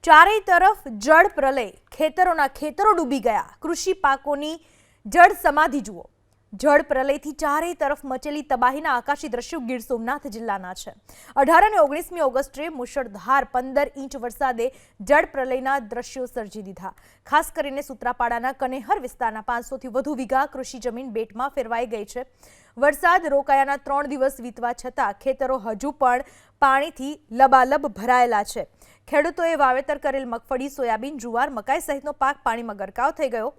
ચારેય તરફ જળ પ્રલય, ખેતરોના ખેતરો ડૂબી ગયા, કૃષિ પાકોની જળ સમાધિ જુઓ। જળ પ્રલયથી ચારેય તરફ મચેલી તબાહીના આકાશી દ્રશ્યો ગીર સોમનાથ જિલ્લાના છે। 18 અને 19મી ઓગસ્ટે મુશળધાર 15 ઇંચ વરસાદે જળ પ્રલયના દ્રશ્યો સર્જી દીધા। ખાસ કરીને સૂત્રાપાડાના કનેહર વિસ્તારના 500થી વધુ વીઘા કૃષિ જમીન બેટમાં ફેરવાઈ ગઈ છે। વરસાદ રોકાયાના 3 દિવસ વીતવા છતાં ખેતરો હજુ પણ પાણીથી લબાલબ ભરાયેલા છે। ખેડૂતોએ વાવેતર કરેલ મગફળી, સોયાબીન, જુવાર, મકાઈ સહિતનો પાક પાણીમાં ગરકાવ થઈ ગયો।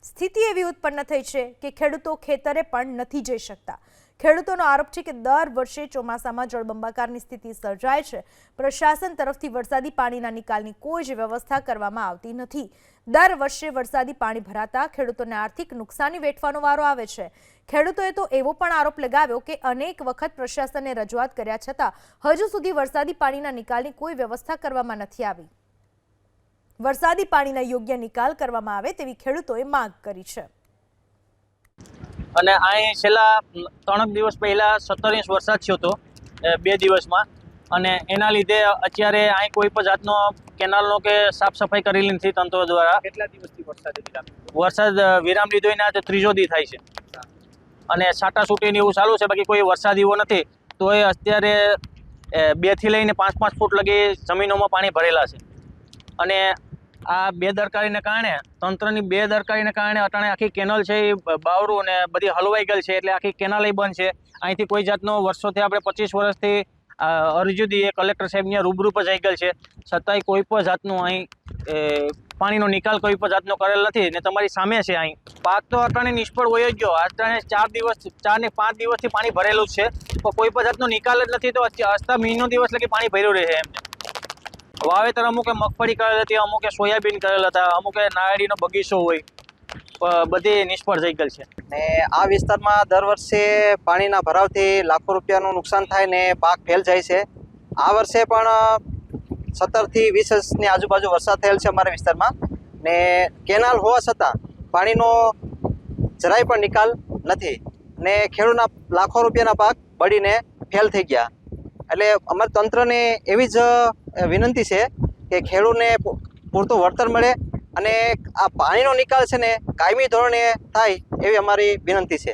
સ્થિતિ એવી ઉત્પન્ન થઈ છે કે ખેડૂતો ખેતરે પણ નથી જઈ શકતા। ખેડૂતોનો આરોપ છે કે દર વર્ષે ચોમાસામાં જળબંબાકારની સ્થિતિ સર્જાય છે। પ્રશાસન તરફથી વરસાદી પાણીના નિકાલની કોઈ જ વ્યવસ્થા કરવામાં આવતી નથી। દર વર્ષે વરસાદી પાણી ભરાતા ખેડૂતોને આર્થિક નુકસાની વેઠવાનો વારો આવે છે। ખેડૂતોએ તો એવો પણ આરોપ લગાવ્યો કે અનેક વખત પ્રશાસનને રજૂઆત કર્યા છતાં હજુ સુધી વરસાદી પાણીના નિકાલની કોઈ વ્યવસ્થા કરવામાં નથી આવી। વરસાદી પાણીના યોગ્ય નિકાલ કરવામાં આવે તેવી ખેડૂતોએ માંગ કરી છે। અને અહીં છેલ્લા 3 દિવસ પહેલા 17 ઇંચ વરસાદ થયો હતો 2 દિવસમાં, અને એના લીધે અત્યારે અહીં કોઈ પણ જાતનો કેનાલનો કે સાફ સફાઈ કરેલી નથી તંત્ર દ્વારા। કેટલા દિવસથી વરસાદ વિરામ લીધો એના ત્રીજો દી થાય છે, અને છાંટાછૂટી એવું ચાલુ છે, બાકી કોઈ વરસાદ એવો નથી। તો એ અત્યારે 2 થી લઈને 5 ફૂટ લગી જમીનોમાં પાણી ભરેલા છે, અને આ બેદરકારીને કારણે, તંત્રની બેદરકારીને કારણે અટાણે આખી કેનલ છે એ બાવરું અને બધી હલવાઈ ગયેલ છે, એટલે આખી કેનાલ બંધ છે। અહીંથી કોઈ જાતનો વર્ષોથી આપણે 25 વર્ષથી અરજી દઈએ, કલેક્ટર સાહેબને રૂબરૂ પર જઈ ગયેલ છે, છતાંય કોઈ પણ જાતનું અહીં પાણીનો નિકાલ કોઈ પણ જાતનો કરેલ નથી, ને તમારી સામે છે। અહીં પાક તો અટાણે નિષ્ફળ હોય જ ગયો। અટાણે 4 ને 5 દિવસથી પાણી ભરેલું જ છે, તો કોઈ પણ જાતનો નિકાલ જ નથી, તો આસ્તા મહિનો દિવસ લગી પાણી ભર્યું રહે એમને। વાવેતર અમુકે મગફળી કરેલ હતી, અમુકે સોયાબીન કરેલ હતા, અમુકે નાળિયેરીનો બગીચો હોય, બધી નિષ્ફળ જઈ ગયેલ છે। ને આ વિસ્તારમાં દર વર્ષે પાણીના ભરાવથી લાખો રૂપિયાનું નુકસાન થાય ને પાક ફેલ જાય છે। આ વર્ષે પણ 17 થી 20 ઇંચની આજુબાજુ વરસાદ થયેલ છે અમારા વિસ્તારમાં, ને કેનાલ હોવા છતાં પાણીનો જરાય પણ નિકાલ નથી, ને ખેડૂતના લાખો રૂપિયાના પાક બળીને ફેલ થઈ ગયા। એટલે અમારા તંત્રને એવી જ વિનંતી છે કે ખેડૂતને પૂરતું વળતર મળે અને આ પાણીનો નિકાલ છે ને કાયમી ધોરણે થાય એવી અમારી વિનંતી છે।